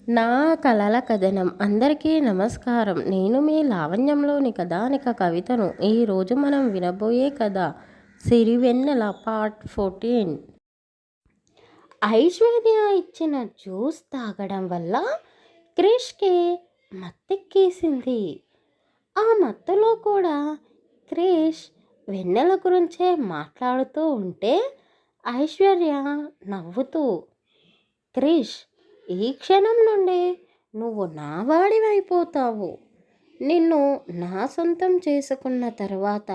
నా కలల కథనం. అందరికీ నమస్కారం. నేను మీ లావణ్యంలోని కథానిక కవితను. ఈరోజు మనం వినబోయే కథ సిరివెన్నెల పార్ట్ 14. ఐశ్వర్య ఇచ్చిన జ్యూస్ తాగడం వల్ల క్రిష్కి మత్తెక్కేసింది. ఆ మత్తులో కూడా క్రిష్ వెన్నెల గురించే మాట్లాడుతూ ఉంటే ఐశ్వర్య నవ్వుతూ, క్రిష్, ఈ క్షణం నుండి నువ్వు నా వాడివైపోతావు. నిన్ను నా సొంతం చేసుకున్న తర్వాత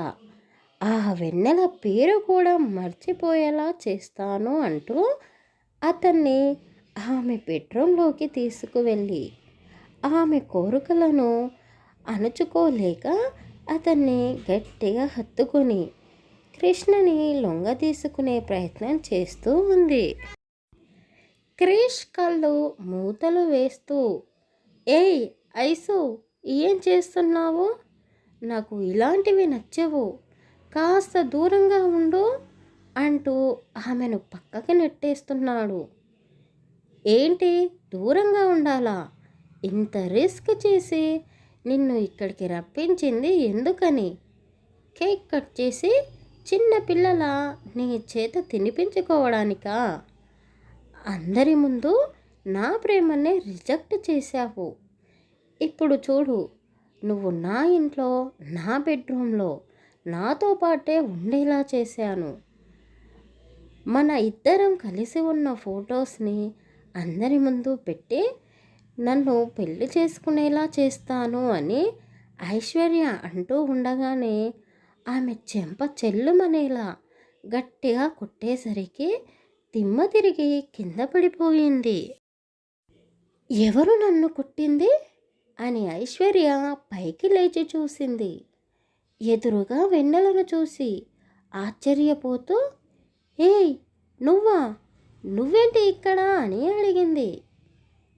ఆ వెన్నెల పేరు కూడా మర్చిపోయేలా చేస్తాను అంటూ అతన్ని ఆమె బెడ్రూమ్లోకి తీసుకువెళ్ళి ఆమె కోరికలను అణుచుకోలేక అతన్ని గట్టిగా హత్తుకొని కృష్ణని లొంగ తీసుకునే ప్రయత్నం చేస్తూ ఉంది. క్రిష్ కళ్ళు మూతలు వేస్తూ, ఏయ్ ఐసు, ఏం చేస్తున్నావు? నాకు ఇలాంటివి నచ్చవు, కాస్త దూరంగా ఉండు అంటూ ఆమెను పక్కకి నెట్టేస్తున్నాడు. ఏంటి దూరంగా ఉండాలా? ఇంత రిస్క్ చేసి నిన్ను ఇక్కడికి రప్పించింది ఎందుకని? కేక్ కట్ చేసి చిన్న పిల్లల నీ చేత తినిపించుకోవడానికా? అందరి ముందు నా ప్రేమనే రిజెక్ట్ చేశావు. ఇప్పుడు చూడు, నువ్వు నా ఇంట్లో నా బెడ్రూమ్లో నాతో పాటే ఉండేలా చేశాను. మన ఇద్దరం కలిసి ఉన్న ఫొటోస్ని అందరి ముందు పెట్టి నన్ను పెళ్లి చేసుకునేలా చేస్తాను అని ఐశ్వర్య అంటూ ఉండగానే ఆమె చెంప చెల్లుమనేలా గట్టిగా కొట్టేసరికి దిమ్మ తిరిగి కింద పడిపోయింది. ఎవరు నన్ను కొట్టింది అని ఐశ్వర్య పైకి లేచి చూసింది. ఎదురుగా వెన్నెలను చూసి ఆశ్చర్యపోతూ, ఏయ్ నువ్వా, నువ్వేంటి ఇక్కడ అని అడిగింది.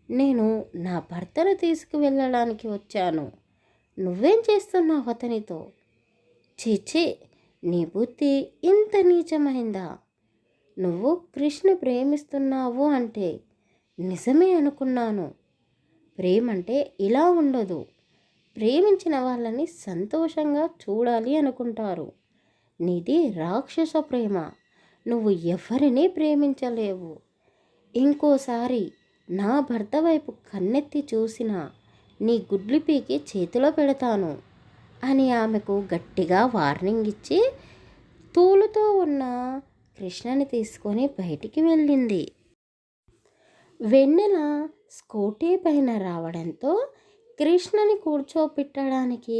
నేను నా భర్తను తీసుకువెళ్ళడానికి వచ్చాను. నువ్వేం చేస్తున్నావు అతనితో? చీచి, నీ బుద్ధి ఇంత నీచమైందా? నువ్వు కృష్ణ ప్రేమిస్తున్నావు అంటే నిజమే అనుకున్నాను. ప్రేమంటే ఇలా ఉండదు. ప్రేమించిన వాళ్ళని సంతోషంగా చూడాలి అనుకుంటారు. నీది రాక్షస ప్రేమ. నువ్వు ఎవరినీ ప్రేమించలేవు. ఇంకోసారి నా భర్త వైపు కన్నెత్తి చూసినా నీ గుడ్లు పీకి చేతిలో పెడతాను అని ఆమెకు గట్టిగా వార్నింగ్ ఇచ్చి తూలుతో ఉన్న కృష్ణని తీసుకొని బయటికి వెళ్ళింది. వెన్నెల స్కూటీ పైన రావడంతో కృష్ణని కూర్చోపెట్టడానికి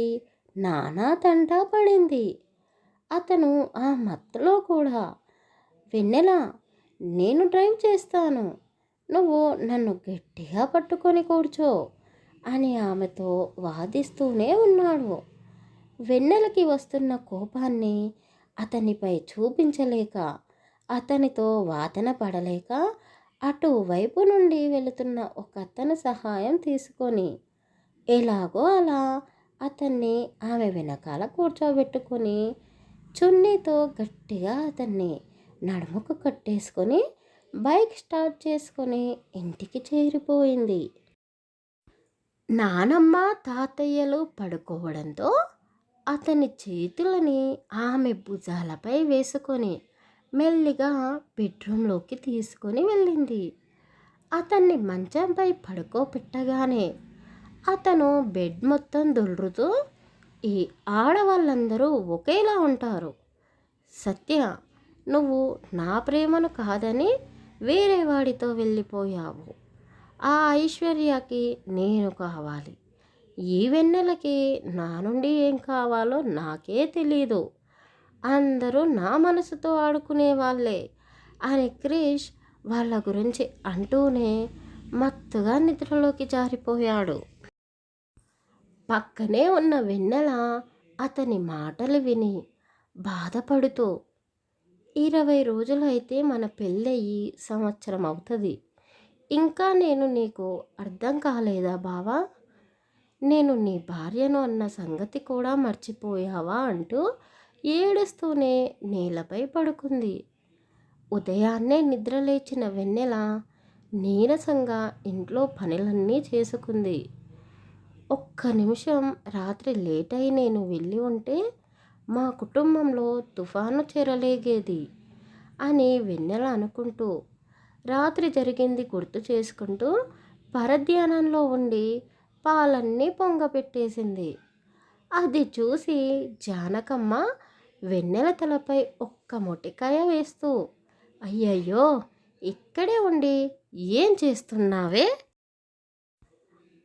నానా తంటా పడింది. అతను ఆ మత్తులో కూడా, వెన్నెల, నేను డ్రైవ్ చేస్తాను, నువ్వు నన్ను గట్టిగా పట్టుకొని కూర్చో అని ఆమెతో వాదిస్తూనే ఉన్నాడు. వెన్నెలకి వస్తున్న కోపాన్ని అతనిపై చూపించలేక, అతనితో వాదన పడలేక అటువైపు నుండి వెళుతున్న ఒక అతని సహాయం తీసుకొని ఎలాగో అలా అతన్ని ఆమె వెనకాల కూర్చోబెట్టుకొని చున్నీతో గట్టిగా అతన్ని నడుముకు కట్టేసుకొని బైక్ స్టార్ట్ చేసుకొని ఇంటికి చేరిపోయింది. నానమ్మ తాతయ్యలు పడుకోవడంతో అతని చేతులని ఆమె భుజాలపై వేసుకొని మెల్లిగా బెడ్రూమ్లోకి తీసుకొని వెళ్ళింది. అతన్ని మంచంపై పడుకోపెట్టగానే అతను బెడ్ మొత్తం దొర్లుతూ, ఈ ఆడవాళ్ళందరూ ఒకేలా ఉంటారు. సత్య, నువ్వు నా ప్రేమను కాదని వేరే వాడితో వెళ్ళిపోయావు. ఆ ఐశ్వర్యకి నేను కావాలి. ఈ వెన్నెలకి నా నుండి ఏం కావాలో నాకే తెలీదు. అందరూ నా మనసుతో ఆడుకునే వాళ్ళే అని క్రిష్ వాళ్ళ గురించి అంటూనే మత్తుగా నిద్రలోకి జారిపోయాడు. పక్కనే ఉన్న వెన్నెల అతని మాటలు విని బాధపడుతూ, 20 రోజులు అయితే మన పెళ్ళయి సంవత్సరం అవుతుంది. ఇంకా నేను నీకు అర్థం కాలేదా బావా? నేను నీ భార్యను అన్న సంగతి కూడా మర్చిపోయావా అంటూ ఏడుస్తూనే నేలపై పడుకుంది. ఉదయాన్నే నిద్రలేచిన వెన్నెల నీరసంగా ఇంట్లో పనులన్నీ చేసుకుంది. ఒక్క నిమిషం రాత్రి లేట్ అయి నేను వెళ్ళి ఉంటే మా కుటుంబంలో తుఫాను చెరలేగేది అని వెన్నెల అనుకుంటూ రాత్రి జరిగింది గుర్తు చేసుకుంటూ పరధ్యానంలో ఉండి పాలన్నీ పొంగపెట్టేసింది. అది చూసి జానకమ్మ వెన్నెల తలపై ఒక్క మొటికాయ వేస్తూ, అయ్యయ్యో, ఇక్కడే ఉండి ఏం చేస్తున్నావే?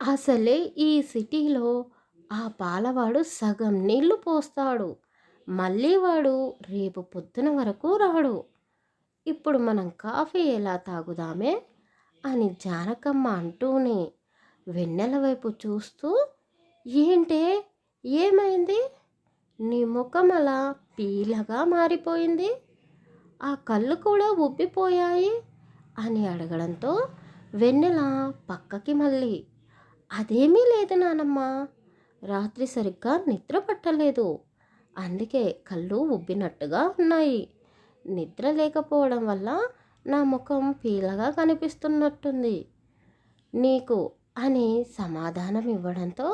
అసలే ఈ సిటీలో ఆ పాలవాడు సగం నీళ్లు పోస్తాడు, మళ్ళీ వాడు రేపు పొద్దున వరకు రాడు. ఇప్పుడు మనం కాఫీ ఎలా తాగుదామే అని జానకమ్మ అంటూనే వెన్నెల వైపు చూస్తూ, ఏంటే, ఏమైంది? నీ ముఖం అలా పీలగా మారిపోయింది, ఆ కళ్ళు కూడా ఉబ్బిపోయాయి అని అడగడంతో వెన్నెల పక్కకి మళ్ళీ, అదేమీ లేదు నానమ్మ, రాత్రి సరిగ్గా నిద్ర పట్టలేదు, అందుకే కళ్ళు ఉబ్బినట్టుగా ఉన్నాయి, నిద్ర లేకపోవడం వల్ల నా ముఖం పీలగా కనిపిస్తున్నట్టుంది నీకు అని సమాధానం ఇవ్వడంతో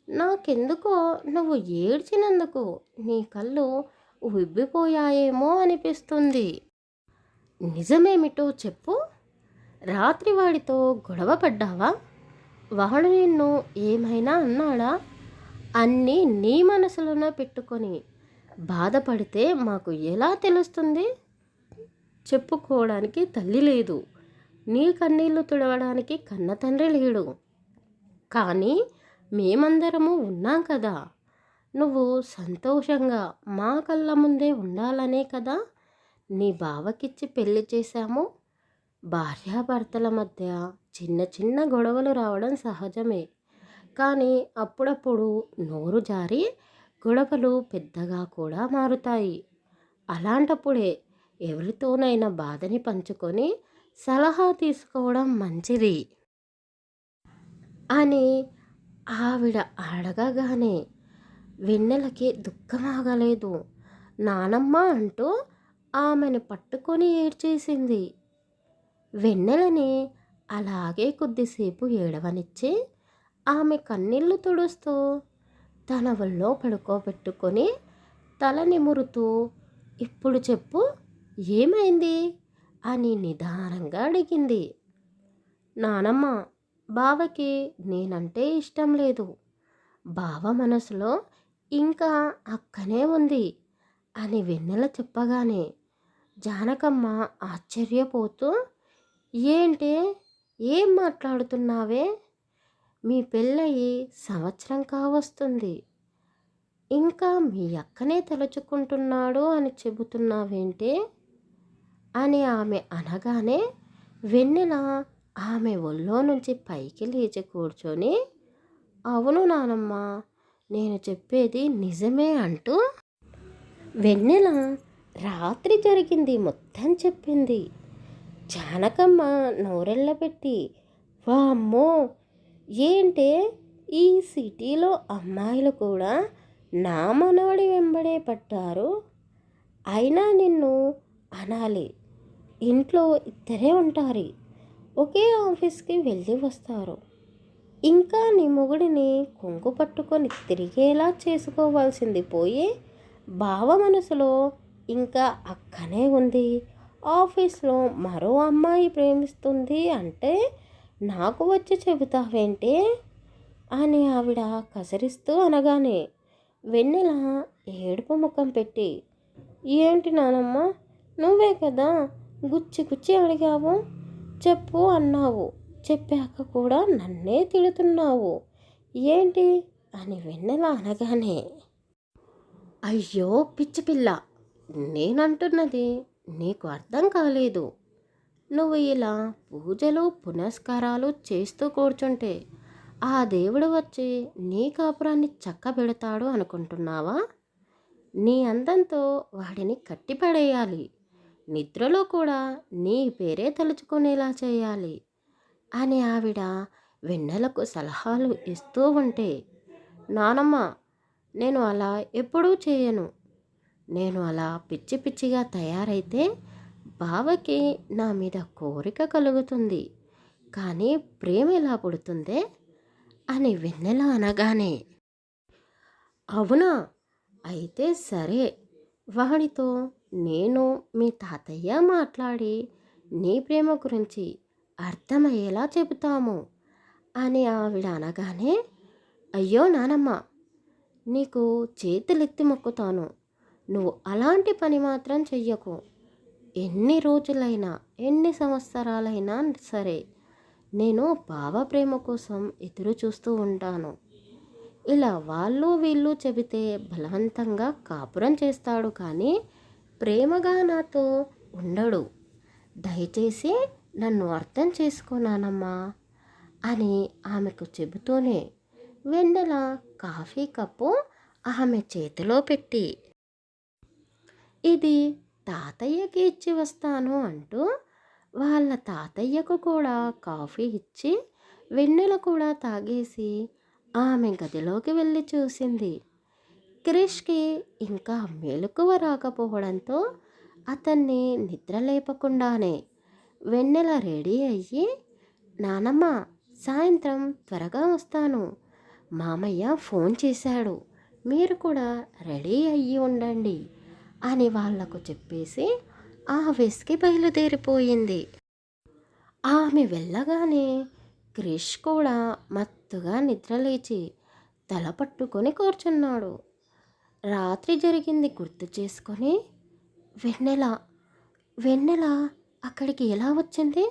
నాకెందుకో నువ్వు ఏడ్చినందుకు నీ కళ్ళు ఉబ్బిపోయాయేమో అనిపిస్తుంది. నిజమేమిటో చెప్పు. రాత్రి వాడితో గొడవ పడ్డావా? వాడు నిన్ను ఏమైనా అన్నాడా? అన్నీ నీ మనసులోనే పెట్టుకొని బాధపడితే మాకు ఎలా తెలుస్తుంది? చెప్పుకోవడానికి తల్లి లేదు, నీ కన్నీళ్లు తుడవడానికి కన్న తండ్రి లేడు, కానీ మేమందరము ఉన్నాం కదా. నువ్వు సంతోషంగా మా కళ్ళ ముందే ఉండాలనే కదా నీ బావకిచ్చి పెళ్లి చేశాము. భార్యాభర్తల మధ్య చిన్న చిన్న గొడవలు రావడం సహజమే, కానీ అప్పుడప్పుడు నోరు జారి గొడవలు పెద్దగా కూడా మారుతాయి. అలాంటప్పుడే ఎవరితోనైనా బాధని పంచుకొని సలహా తీసుకోవడం మంచిది అని ఆవిడ అడగగానే వెన్నెలకి దుఃఖమాగలేదు. నానమ్మ అంటూ ఆమెను పట్టుకొని ఏడ్చేసింది. వెన్నెలని అలాగే కొద్దిసేపు ఏడవనిచ్చి ఆమె కన్నీళ్లు తుడుస్తూ తన ఒళ్ళో పడుకోబెట్టుకొని తల నిమురుతూ, ఇప్పుడు చెప్పు, ఏమైంది అని నిదానంగా అడిగింది. నానమ్మ, బావకి నేనంటే ఇష్టం లేదు, బావ మనసులో ఇంకా అక్కనే ఉంది అని వెన్నెల చెప్పగానే జానకమ్మ ఆశ్చర్యపోతూ, ఏంటే, ఏం మాట్లాడుతున్నావే? మీ పెళ్ళయి సంవత్సరం కావస్తుంది, ఇంకా మీ అక్కనే తలుచుకుంటున్నాడు అని చెబుతున్నావేంటే అని ఆమె అనగానే వెన్నెల ఆమె ఒళ్ళో నుంచి పైకి లేచి కూర్చొని, అవును నానమ్మ, నేను చెప్పేది నిజమే అంటూ వెన్నెల రాత్రి జరిగింది మొత్తం చెప్పింది. జానకమ్మ నోరెళ్ళబెట్టి, వామ్మో, ఏంటే, ఈ సిటీలో అమ్మాయిలు కూడా నా మనవడి వెంబడే పట్టారు, అయినా నిన్ను అనాలి, ఇంట్లో ఇద్దరే ఉంటారు, ఒకే ఆఫీస్కి వెళ్ళి వస్తారు, ఇంకా నీ మొగుడిని కొంగు పట్టుకొని తిరిగేలా చేసుకోవాల్సింది పోయి బావ మనసులో ఇంకా అక్కనే ఉంది, ఆఫీస్లో మరో అమ్మాయి ప్రేమిస్తుంది అంటే నాకు వచ్చి చెబుతావేంటి అని ఆవిడ కసరిస్తూ అనగానే వెన్నెల ఏడుపు ముఖం పెట్టి, ఏంటి నానమ్మ, నువ్వే కదా గుచ్చి గుచ్చి అడిగావు, చెప్పు అన్నావు, చెప్పాక కూడా నన్నే తిడుతున్నావు ఏంటి అని వెన్నెల అనగానే, అయ్యో పిచ్చి పిల్ల, నేనంటున్నది నీకు అర్థం కాలేదు. నువ్వు ఇలా పూజలు పునస్కారాలు చేస్తూ కూర్చుంటే ఆ దేవుడు వచ్చి నీ కాపురాన్ని చక్కబెడతాడు అనుకుంటున్నావా? నీ అందంతో వాడిని కట్టిపడేయాలి, నిద్రలో కూడా నీ పేరే తలుచుకునేలా చేయాలి అని ఆవిడ వెన్నెలకు సలహాలు ఇస్తూ ఉంటే, నానమ్మ, నేను అలా ఎప్పుడూ చేయను, నేను అలా పిచ్చి పిచ్చిగా తయారైతే బావకి నా మీద కోరిక కలుగుతుంది, కానీ ప్రేమ ఎలా పుడుతుందే అని వెన్నెల అనగానే, అవునా, అయితే సరే, వాడితో నేను మీ తాతయ్య మాట్లాడి నీ ప్రేమ గురించి అర్థమయ్యేలా చెబుతాము అని ఆవిడ అనగానే, అయ్యో నానమ్మ, నీకు చేతులెత్తి మొక్కుతాను, నువ్వు అలాంటి పని మాత్రం చెయ్యకు. ఎన్ని రోజులైనా ఎన్ని సంవత్సరాలైనా సరే నేను బావ ప్రేమ కోసం ఎదురు చూస్తూ ఉంటాను. ఇలా వాళ్ళు వీళ్ళు చెబితే బలవంతంగా కాపురం చేస్తాడు, కానీ ప్రేమగా నాతో ఉండడు. దయచేసి నన్ను అర్థం చేసుకోనానమ్మా అని ఆమెకు చెబుతూనే వెన్నెల కాఫీ కప్పు ఆమె చేతిలో పెట్టి, ఇది తాతయ్యకి ఇచ్చి వస్తాను అంటూ వాళ్ళ తాతయ్యకు కూడా కాఫీ ఇచ్చి వెన్నెల కూడా తాగేసి ఆమె గదిలోకి వెళ్ళి చూసింది. క్రిష్కి ఇంకా మెలకువ రాకపోవడంతో అతన్ని నిద్ర లేపకుండానే వెన్నెల రెడీ అయ్యి, నానమ్మ, సాయంత్రం త్వరగా వస్తాను, మామయ్య ఫోన్ చేశాడు, మీరు కూడా రెడీ అయ్యి ఉండండి అని వాళ్లకు చెప్పేసి ఆఫీస్కి బయలుదేరిపోయింది. ఆమె వెళ్ళగానే క్రిష్ కూడా మత్తుగా నిద్రలేచి తల పట్టుకొని కూర్చున్నాడు. రాత్రి జరిగింది గుర్తు చేసుకొని, వెన్నెల వెన్నెల అక్కడికి ఎలా వచ్చింది?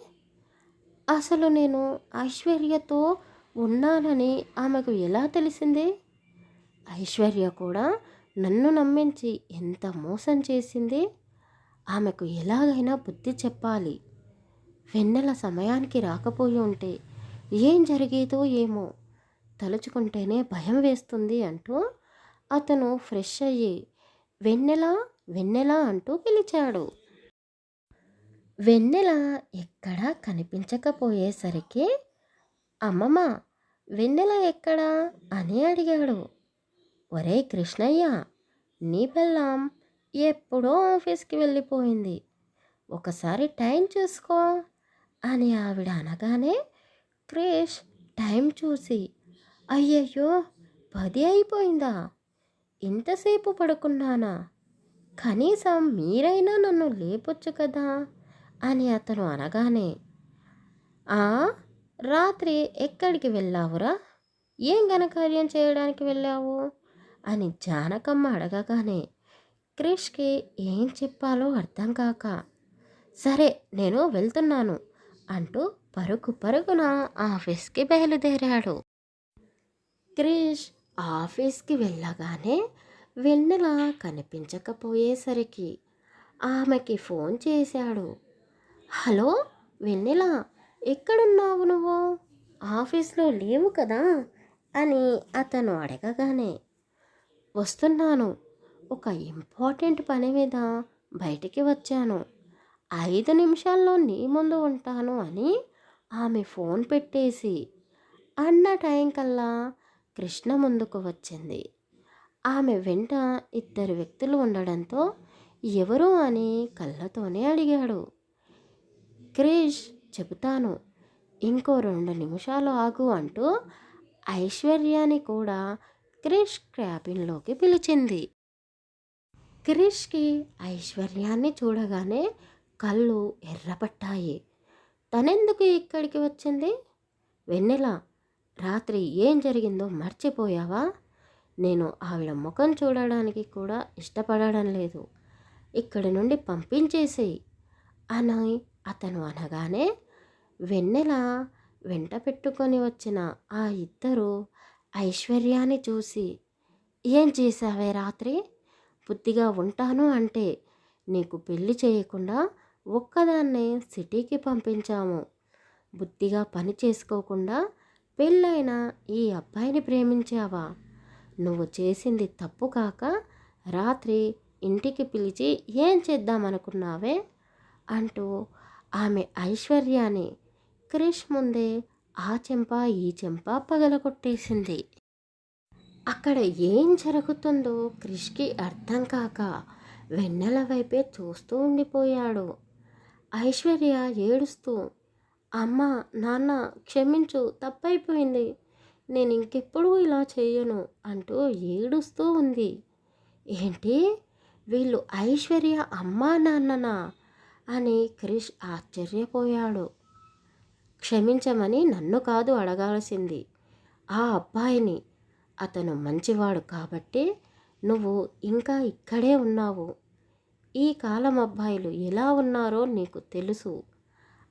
అసలు నేను ఐశ్వర్యతో ఉన్నానని ఆమెకు ఎలా తెలిసింది? ఐశ్వర్య కూడా నన్ను నమ్మించి ఎంత మోసం చేసింది? ఆమెకు ఎలాగైనా బుద్ధి చెప్పాలి. వెన్నెల సమయానికి రాకపోయి ఉంటే ఏం జరిగేదో ఏమో, తలుచుకుంటేనే భయం వేస్తుంది అంటూ అతను ఫ్రెష్ అయ్యి వెన్నెల వెన్నెల అంటూ పిలిచాడు. వెన్నెల ఎక్కడా కనిపించకపోయేసరికి, అమ్మమ్మ, వెన్నెల ఎక్కడా అని అడిగాడు. ఒరే కృష్ణయ్య, నీ పెళ్ళాం ఎప్పుడో ఆఫీస్కి వెళ్ళిపోయింది, ఒకసారి టైం చూసుకో అని ఆవిడ అనగానే క్రిష్ టైం చూసి, అయ్యయ్యో, 10 అయిపోయిందా, ఇంతసేపు పడుకున్నానా, కనీసం మీరైనా నన్ను లేపొచ్చు కదా అని అతను అనగానే, ఆ రాత్రి ఎక్కడికి వెళ్ళావురా, ఏం ఘనకార్యం చేయడానికి వెళ్ళావు అని జానకమ్మ అడగగానే క్రిష్కి ఏం చెప్పాలో అర్థం కాక, సరే నేను వెళ్తున్నాను అంటూ పరుగు పరుగున ఆఫీస్కి బయలుదేరాడు. క్రిష్ ఆఫీస్కి వెళ్ళగానే వెన్నెల కనిపించకపోయేసరికి ఆమెకి ఫోన్ చేశాడు. హలో వెన్నెల, ఎక్కడున్నావు నువ్వు, ఆఫీస్లో లేవు కదా అని అతను అడగగానే, వస్తున్నాను, ఒక ఇంపార్టెంట్ పని మీద బయటికి వచ్చాను, 5 నిమిషాల్లో నీ ముందు ఉంటాను అని ఆమె ఫోన్ పెట్టేసి అన్న టైం కల్లా కృష్ణ ముందుకు వచ్చింది. ఆమె వెంట 2 వ్యక్తులు ఉండడంతో ఎవరు అని కళ్ళతోనే అడిగాడు. క్రిష్ చెబుతాను, ఇంకో 2 నిమిషాలు ఆగు అంటూ ఐశ్వర్యాని కూడా క్రిష్ క్యాబిన్లోకి పిలిచింది. క్రిష్కి ఐశ్వర్యాన్ని చూడగానే కళ్ళు ఎర్రపట్టాయి. తనెందుకు ఇక్కడికి వచ్చింది? వెన్నెల, రాత్రి ఏం జరిగిందో మర్చిపోయావా? నేను ఆవిడ ముఖం చూడడానికి కూడా ఇష్టపడడం లేదు, ఇక్కడి నుండి పంపించేసేయి అని అతను అనగానే వెన్నెల వెంట పెట్టుకొని వచ్చిన ఆ 2 ఐశ్వర్యాన్ని చూసి, ఏం చేశావే రాత్రి, బుద్ధిగా ఉంటాను అంటే నీకు పెళ్లి చేయకుండా ఒక్కదాన్నే సిటీకి పంపించాము, బుద్ధిగా పని చేసుకోకుండా పెళ్ళైన ఈ అబ్బాయిని ప్రేమించావా, నువ్వు చేసింది తప్పు కాక రాత్రి ఇంటికి పిలిచి ఏం చేద్దామనుకున్నావే అంటూ ఆమె ఐశ్వర్యాన్ని క్రిష్ ముందే ఆ చెంప ఈ చెంప పగలగొట్టేసింది. అక్కడ ఏం జరుగుతుందో క్రిష్కి అర్థం కాక వెన్నెల వైపే చూస్తూ ఉండిపోయాడు. ఐశ్వర్య ఏడుస్తూ, అమ్మ, నాన్న, క్షమించు, తప్పైపోయింది, నేను ఇంకెప్పుడూ ఇలా చెయ్యను అంటూ ఏడుస్తూ ఉంది. ఏంటి, వీళ్ళు ఐశ్వర్య అమ్మా నాన్ననా అని క్రిష్ ఆశ్చర్యపోయాడు. క్షమించమని నన్ను కాదు అడగాల్సింది, ఆ అబ్బాయిని. అతను మంచివాడు కాబట్టి నువ్వు ఇంకా ఇక్కడే ఉన్నావు. ఈ కాలం అబ్బాయిలు ఎలా ఉన్నారో నీకు తెలుసు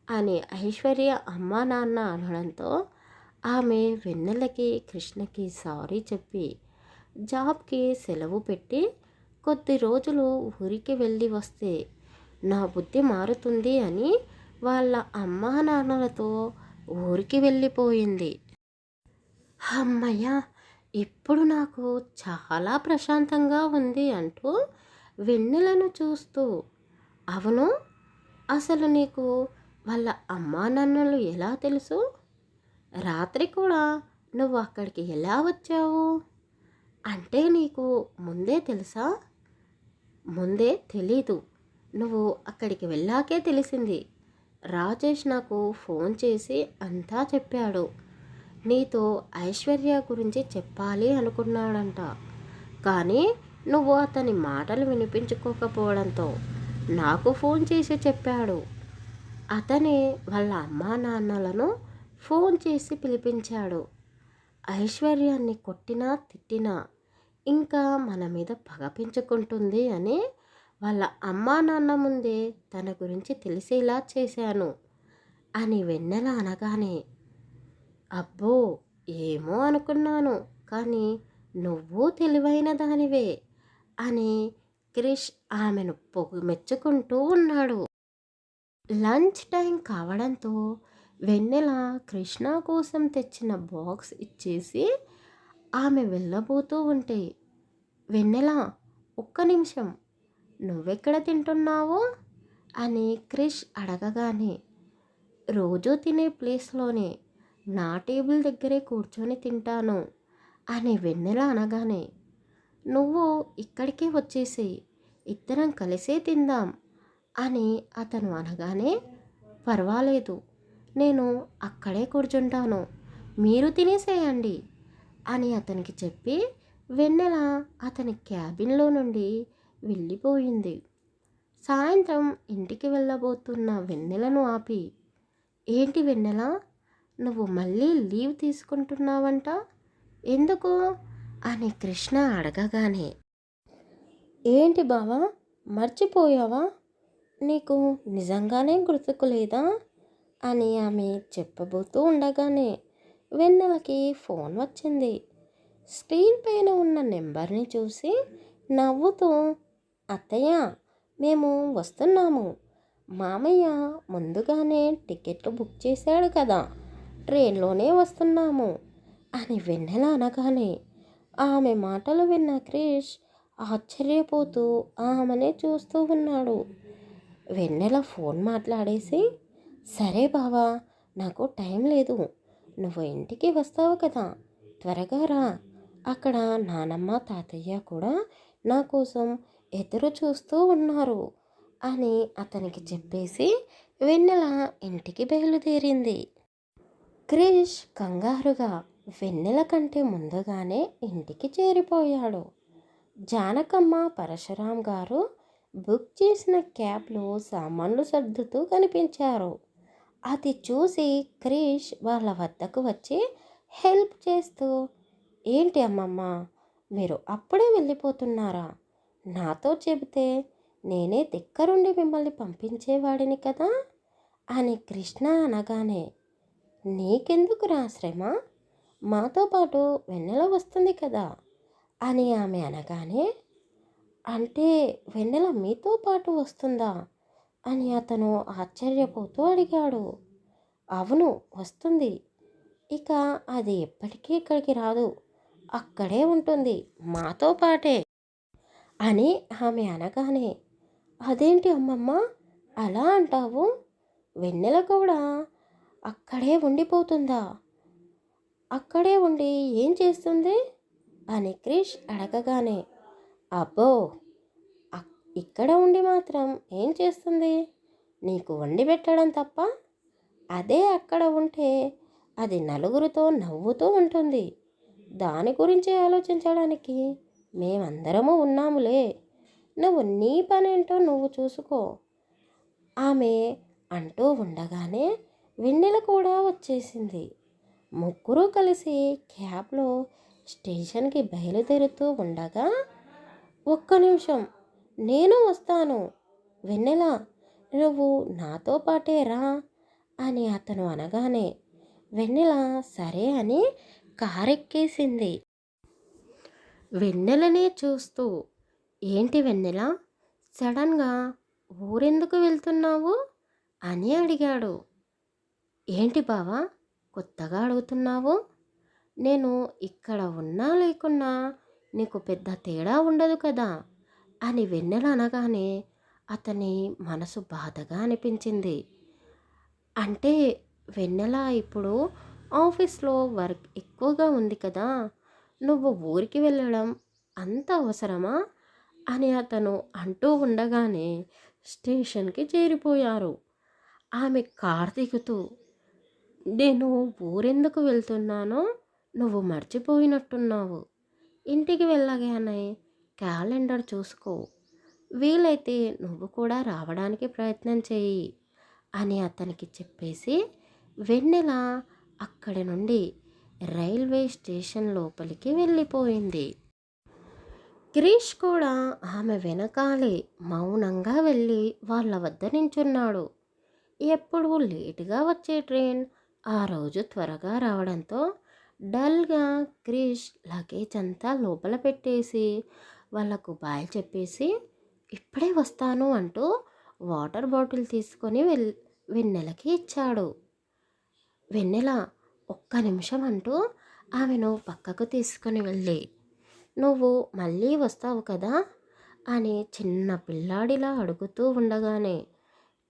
అని ఐశ్వర్య అమ్మా నాన్న అనడంతో ఆమె వెన్నెలకి కృష్ణకి సారీ చెప్పి జాబ్కి సెలవు పెట్టి కొద్ది రోజులు ఊరికి వెళ్ళి వస్తే నా బుద్ధి మారుతుంది అని వాళ్ళ అమ్మా నాన్నలతో ఊరికి వెళ్ళిపోయింది. అమ్మయ్య, ఇప్పుడు నాకు చాలా ప్రశాంతంగా ఉంది అంటూ వెన్నెలను చూస్తూ, అవును, అసలు నీకు వాళ్ళ అమ్మా నాన్నలు ఎలా తెలుసు? రాత్రి కూడా నువ్వు అక్కడికి ఎలా వచ్చావు? అంటే నీకు ముందే తెలుసా? ముందే తెలీదు, నువ్వు అక్కడికి వెళ్ళాకే తెలిసింది. రాజేష్ నాకు ఫోన్ చేసి అంతా చెప్పాడు. నీతో ఐశ్వర్య గురించి చెప్పాలి అనుకున్నాడంట, కానీ నువ్వు అతని మాటలు వినిపించుకోకపోవడంతో నాకు ఫోన్ చేసి చెప్పాడు. అతనే వాళ్ళ అమ్మా నాన్నలను ఫోన్ చేసి పిలిపించాడు. ఐశ్వర్యాన్ని కొట్టినా తిట్టినా ఇంకా మన మీద పగ పెంచుకుంటుంది అని వాళ్ళ అమ్మా నాన్న ముందే తన గురించి తెలిసేలా చేశాను అని వెన్నెల అనగానే, అబ్బో, ఏమో అనుకున్నాను, కానీ నువ్వు తెలివైన దానివే అని క్రిష్ ఆమెను మెచ్చుకుంటూ ఉన్నాడు. లంచ్ టైం కావడంతో వెన్నెల కృష్ణ కోసం తెచ్చిన బాక్స్ ఇచ్చేసి ఆమె వెళ్ళబోతూ ఉంటే, వెన్నెల, ఒక్క నిమిషం, నువ్వెక్కడ తింటున్నావు అని క్రిష్ అడగగానే, రోజూ తినే ప్లేస్లోనే నా టేబుల్ దగ్గరే కూర్చొని తింటాను అని వెన్నెల అనగానే, నువ్వు ఇక్కడికే వచ్చేసి ఇద్దరం కలిసే తిందాం అని అతను అనగానే, పర్వాలేదు, నేను అక్కడే కూర్చుంటాను, మీరు తినేసేయండి అని అతనికి చెప్పి వెన్నెల అతని క్యాబిన్లో నుండి వెళ్ళిపోయింది. సాయంత్రం ఇంటికి వెళ్ళబోతున్న వెన్నెలను ఆపి, ఏంటి వెన్నెల, నువ్వు మళ్ళీ లీవ్ తీసుకుంటున్నావంట, ఎందుకు అని కృష్ణ అడగగానే, ఏంటి బావా, మర్చిపోయావా, నీకు నిజంగానే గుర్తుకు లేదా అని ఆమె చెప్పబోతూ ఉండగానే వెన్నెలకి ఫోన్ వచ్చింది. స్క్రీన్ పైన ఉన్న నెంబర్ని చూసి నవ్వుతూ, అత్తయ్య, మేము వస్తున్నాము, మామయ్య ముందుగానే టికెట్లు బుక్ చేశాడు కదా, ట్రైన్లోనే వస్తున్నాము అని వెన్నెల అనగానే ఆమె మాటలు విన్న క్రిష్ ఆశ్చర్యపోతూ ఆమెనే చూస్తూ ఉన్నాడు. వెన్నెల ఫోన్ మాట్లాడేసి, సరే బావా, నాకు టైం లేదు, నువ్వు ఇంటికి వస్తావు కదా, త్వరగా రా, అక్కడ నానమ్మ తాతయ్య కూడా నా కోసం ఎదురు చూస్తూ ఉన్నారు అని అతనికి చెప్పేసి వెన్నెల ఇంటికి బయలుదేరింది. క్రిష్ కంగారుగా వెన్నెల కంటే ముందుగానే ఇంటికి చేరిపోయాడు. జానకమ్మ, పరశురాం గారు బుక్ చేసిన క్యాబ్లో సామాన్లు సర్దుతూ కనిపించారు. అది చూసి క్రిష్ వాళ్ళ వద్దకు వచ్చి హెల్ప్ చేస్తూ, ఏంటి అమ్మమ్మ, మీరు అప్పుడే వెళ్ళిపోతున్నారా? నాతో చెబితే నేనే దగ్గరుండి మిమ్మల్ని పంపించేవాడిని కదా అని కృష్ణ అనగానే, నీకెందుకురా శ్రమ, మాతో పాటు వెన్నెల వస్తుంది కదా అని ఆమె అనగానే, అంటే వెన్నెల మీతో పాటు వస్తుందా అని అతను ఆశ్చర్యపోతూ అడిగాడు. అవును, వస్తుంది, ఇక అది ఎప్పటికీ ఇక్కడికి రాదు, అక్కడే ఉంటుంది మాతో పాటే అని ఆమె అనగానే, అదేంటి అమ్మమ్మ అలా అంటావు, వెన్నెల కూడా అక్కడే ఉండిపోతుందా, అక్కడే ఉండి ఏం చేస్తుంది అని క్రిష్ అడగగానే, అబ్బో, ఇక్కడ ఉండి మాత్రం ఏం చేస్తుంది, నీకు వండి పెట్టడం తప్ప. అదే అక్కడ ఉంటే అది నలుగురితో నవ్వుతూ ఉంటుంది. దాని గురించి ఆలోచించడానికి మేమందరము ఉన్నాములే. నువ్వు నీ పనేంటో నువ్వు చూసుకో ఆమె అంటూ ఉండగానే వెన్నెల కూడా వచ్చేసింది. ముగ్గురు కలిసి క్యాబ్లో స్టేషన్కి బయలుదేరుతూ ఉండగా, ఒక్క నిమిషం నేను వస్తాను వెన్నెల, నువ్వు నాతో పాటే రా అని అతను అనగానే వెన్నెల సరే అని కారెక్కేసింది. వెన్నెలనే చూస్తూ, ఏంటి వెన్నెల, సడన్గా ఊరెందుకు వెళ్తున్నావు అని అడిగాడు. ఏంటి బావా కొత్తగా అడుగుతున్నావు? నేను ఇక్కడ ఉన్నా లేకున్నా నీకు పెద్ద తేడా ఉండదు కదా అని వెన్నెల అనగానే అతని మనసు బాధగా అనిపించింది. అంటే వెన్నెల ఇప్పుడు ఆఫీస్లో వర్క్ ఎక్కువగా ఉంది కదా, నువ్వు ఊరికి వెళ్ళడం అంత అవసరమా అని అతను అంటూ ఉండగానే స్టేషన్కి చేరిపోయారు. ఆమె కార్ దిగుతూ, నేను ఊరెందుకు వెళ్తున్నానో నువ్వు మర్చిపోయినట్టున్నావు. ఇంటికి వెళ్ళగానే క్యాలెండర్ చూసుకో, వీలైతే నువ్వు కూడా రావడానికి ప్రయత్నం చేయి అని అతనికి చెప్పేసి వెన్నెల అక్కడి నుండి రైల్వే స్టేషన్ లోపలికి వెళ్ళిపోయింది. క్రిష్ కూడా ఆమె వెనకాలే మౌనంగా వెళ్ళి వాళ్ళ వద్ద నించున్నాడు. ఎప్పుడు లేటుగా వచ్చే ట్రైన్ ఆ రోజు త్వరగా రావడంతో డల్గా క్రిష్ లగేజ్ అంతా లోపల పెట్టేసి వాళ్ళకు బాయ్ చెప్పేసి ఇప్పుడే వస్తాను అంటూ వాటర్ బాటిల్ తీసుకొని వెన్నెలకి ఇచ్చాడు. వెన్నెల ఒక్క నిమిషం అంటూ ఆమెను పక్కకు తీసుకొని వెళ్ళి, నువ్వు మళ్ళీ వస్తావు కదా అని చిన్న పిల్లాడిలా అడుగుతూ ఉండగానే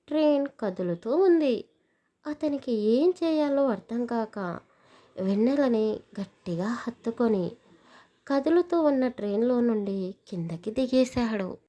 ట్రైన్ కదులుతూ ఉంది. అతనికి ఏం చేయాలో అర్థం కాక వెన్నెలని గట్టిగా హత్తుకొని కదులుతూ ఉన్న ట్రైన్లో నుండి కిందకి దిగేశాడు.